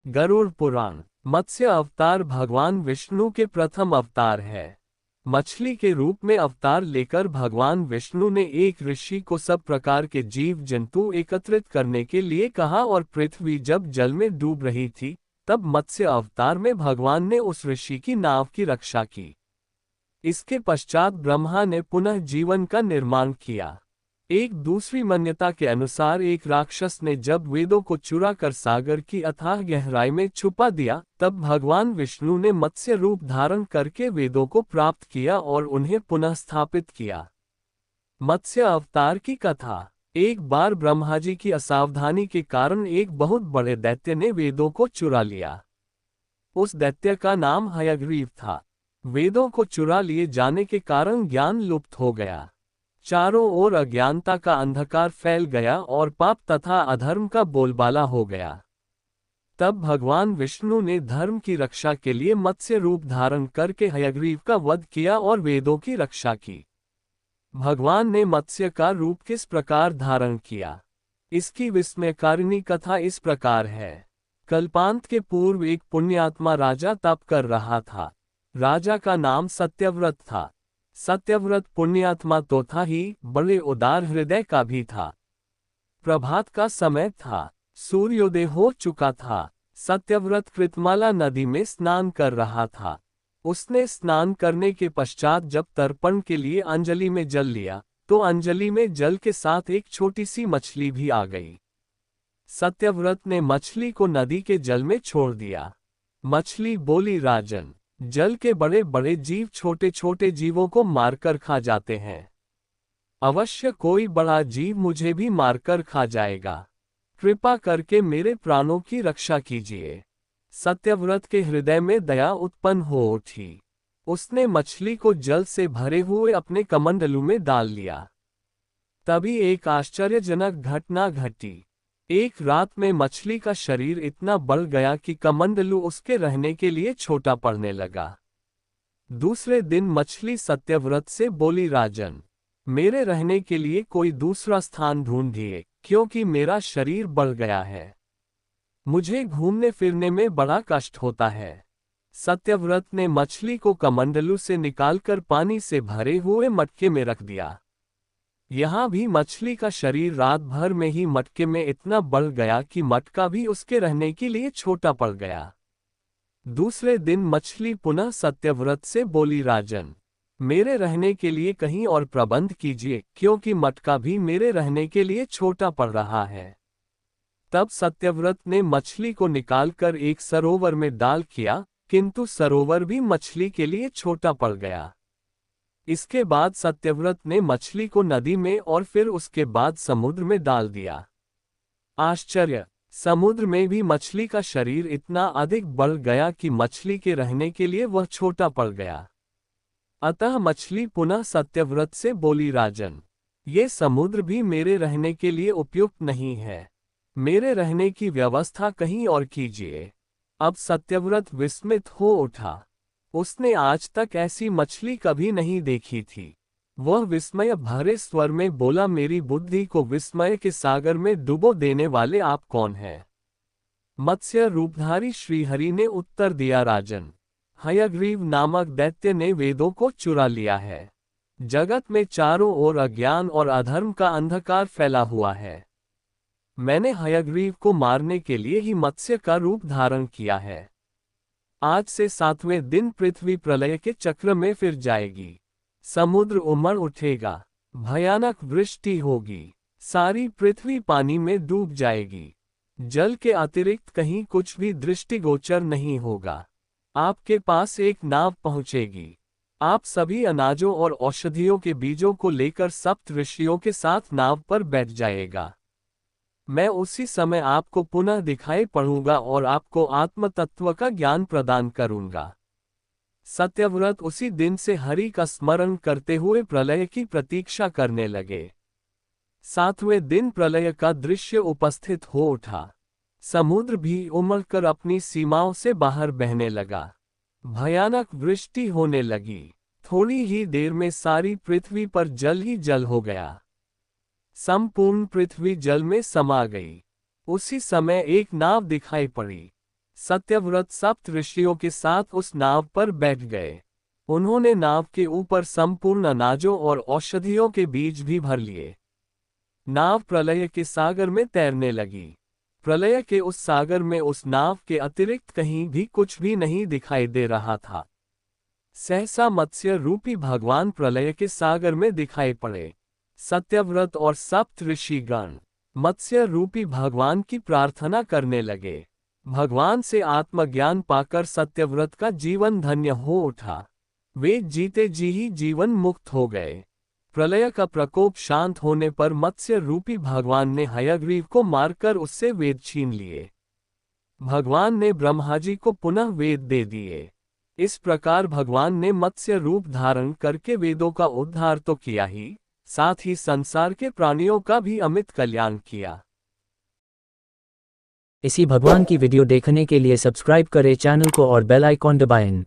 गरुड़ पुराण। मत्स्य अवतार भगवान विष्णु के प्रथम अवतार है। मछली के रूप में अवतार लेकर भगवान विष्णु ने एक ऋषि को सब प्रकार के जीव जंतु एकत्रित करने के लिए कहा और पृथ्वी जब जल में डूब रही थी, तब मत्स्य अवतार में भगवान ने उस ऋषि की नाव की रक्षा की। इसके पश्चात ब्रह्मा ने पुनः जीवन का निर्माण किया। एक दूसरी मान्यता के अनुसार एक राक्षस ने जब वेदों को चुरा कर सागर की अथाह गहराई में छुपा दिया, तब भगवान विष्णु ने मत्स्य रूप धारण करके वेदों को प्राप्त किया और उन्हें पुनः स्थापित किया। मत्स्य अवतार की कथा। एक बार ब्रह्मा जी की असावधानी के कारण एक बहुत बड़े दैत्य ने वेदों को चुरा लिया। उस दैत्य का नाम हयग्रीव था। वेदों को चुरा लिए जाने के कारण ज्ञान लुप्त हो गया। चारों ओर अज्ञानता का अंधकार फैल गया और पाप तथा अधर्म का बोलबाला हो गया। तब भगवान विष्णु ने धर्म की रक्षा के लिए मत्स्य रूप धारण करके हयग्रीव का वध किया और वेदों की रक्षा की। भगवान ने मत्स्य का रूप किस प्रकार धारण किया, इसकी विस्मयकारिणी कथा इस प्रकार है। कल्पांत के पूर्व एक पुण्यात्मा राजा तप कर रहा था। राजा का नाम सत्यव्रत था। सत्यव्रत पुण्यात्मा तो था ही, बड़े उदार हृदय का भी था। प्रभात का समय था, सूर्योदय हो चुका था। सत्यव्रत कृतमाला नदी में स्नान कर रहा था। उसने स्नान करने के पश्चात जब तर्पण के लिए अंजलि में जल लिया, तो अंजलि में जल के साथ एक छोटी सी मछली भी आ गई। सत्यव्रत ने मछली को नदी के जल में छोड़ दिया। मछली बोली, राजन, जल के बड़े बड़े जीव छोटे छोटे जीवों को मारकर खा जाते हैं। अवश्य कोई बड़ा जीव मुझे भी मारकर खा जाएगा। कृपा करके मेरे प्राणों की रक्षा कीजिए। सत्यव्रत के हृदय में दया उत्पन्न हो उठी। उसने मछली को जल से भरे हुए अपने कमंडलू में डाल लिया। तभी एक आश्चर्यजनक घटना घटी। एक रात में मछली का शरीर इतना बढ़ गया कि कमंडलू उसके रहने के लिए छोटा पड़ने लगा। दूसरे दिन मछली सत्यव्रत से बोली, राजन, मेरे रहने के लिए कोई दूसरा स्थान ढूंढिए, क्योंकि मेरा शरीर बढ़ गया है। मुझे घूमने फिरने में बड़ा कष्ट होता है। सत्यव्रत ने मछली को कमंडलू से निकालकर पानी से भरे हुए मटके में रख दिया। यहाँ भी मछली का शरीर रात भर में ही मटके में इतना बढ़ गया कि मटका भी उसके रहने के लिए छोटा पड़ गया। दूसरे दिन मछली पुनः सत्यव्रत से बोली, राजन, मेरे रहने के लिए कहीं और प्रबंध कीजिए, क्योंकि मटका भी मेरे रहने के लिए छोटा पड़ रहा है। तब सत्यव्रत ने मछली को निकालकर एक सरोवर में डाल किया, किंतु सरोवर भी मछली के लिए छोटा पड़ गया। इसके बाद सत्यव्रत ने मछली को नदी में और फिर उसके बाद समुद्र में डाल दिया। आश्चर्य! समुद्र में भी मछली का शरीर इतना अधिक बढ़ गया कि मछली के रहने के लिए वह छोटा पड़ गया। अतः मछली पुनः सत्यव्रत से बोली, राजन, ये समुद्र भी मेरे रहने के लिए उपयुक्त नहीं है। मेरे रहने की व्यवस्था कहीं और कीजिए। अब सत्यव्रत विस्मित हो उठा। उसने आज तक ऐसी मछली कभी नहीं देखी थी। वह विस्मय भरे स्वर में बोला, मेरी बुद्धि को विस्मय के सागर में डुबो देने वाले आप कौन हैं? मत्स्य रूपधारी श्रीहरि ने उत्तर दिया, राजन, हयग्रीव नामक दैत्य ने वेदों को चुरा लिया है। जगत में चारों ओर अज्ञान और अधर्म का अंधकार फैला हुआ है। मैंने हयग्रीव को मारने के लिए ही मत्स्य का रूप धारण किया है। आज से 7वें दिन पृथ्वी प्रलय के चक्र में फिर जाएगी। समुद्र उमड़ उठेगा, भयानक वृष्टि होगी, सारी पृथ्वी पानी में डूब जाएगी। जल के अतिरिक्त कहीं कुछ भी दृष्टिगोचर नहीं होगा। आपके पास एक नाव पहुंचेगी। आप सभी अनाजों और औषधियों के बीजों को लेकर सप्त ऋषियों के साथ नाव पर बैठ जाएगा। मैं उसी समय आपको पुनः दिखाई पड़ूंगा और आपको आत्म तत्व का ज्ञान प्रदान करूंगा। सत्यव्रत उसी दिन से हरि का स्मरण करते हुए प्रलय की प्रतीक्षा करने लगे। 7वें दिन प्रलय का दृश्य उपस्थित हो उठा। समुद्र भी उमड़कर अपनी सीमाओं से बाहर बहने लगा। भयानक वृष्टि होने लगी। थोड़ी ही देर में सारी पृथ्वी पर जल ही जल हो गया। संपूर्ण पृथ्वी जल में समा गई। उसी समय एक नाव दिखाई पड़ी। सत्यव्रत सप्त ऋषियों के साथ उस नाव पर बैठ गए। उन्होंने नाव के ऊपर संपूर्ण अनाजों और औषधियों के बीज भी भर लिए। नाव प्रलय के सागर में तैरने लगी। प्रलय के उस सागर में उस नाव के अतिरिक्त कहीं भी कुछ भी नहीं दिखाई दे रहा था। सहसा मत्स्य रूपी भगवान प्रलय के सागर में दिखाई पड़े। सत्यव्रत और सप्त ऋषिगण मत्स्य रूपी भगवान की प्रार्थना करने लगे। भगवान से आत्मज्ञान पाकर सत्यव्रत का जीवन धन्य हो उठा। वे जीते जी ही जीवन मुक्त हो गए। प्रलय का प्रकोप शांत होने पर मत्स्य रूपी भगवान ने हयग्रीव को मारकर उससे वेद छीन लिए। भगवान ने ब्रह्माजी को पुनः वेद दे दिए। इस प्रकार भगवान ने मत्स्य रूप धारण करके वेदों का उद्धार तो किया ही, साथ ही संसार के प्राणियों का भी अमित कल्याण किया। इसी भगवान की वीडियो देखने के लिए सब्सक्राइब करें चैनल को और बेल आइकॉन दबाएं।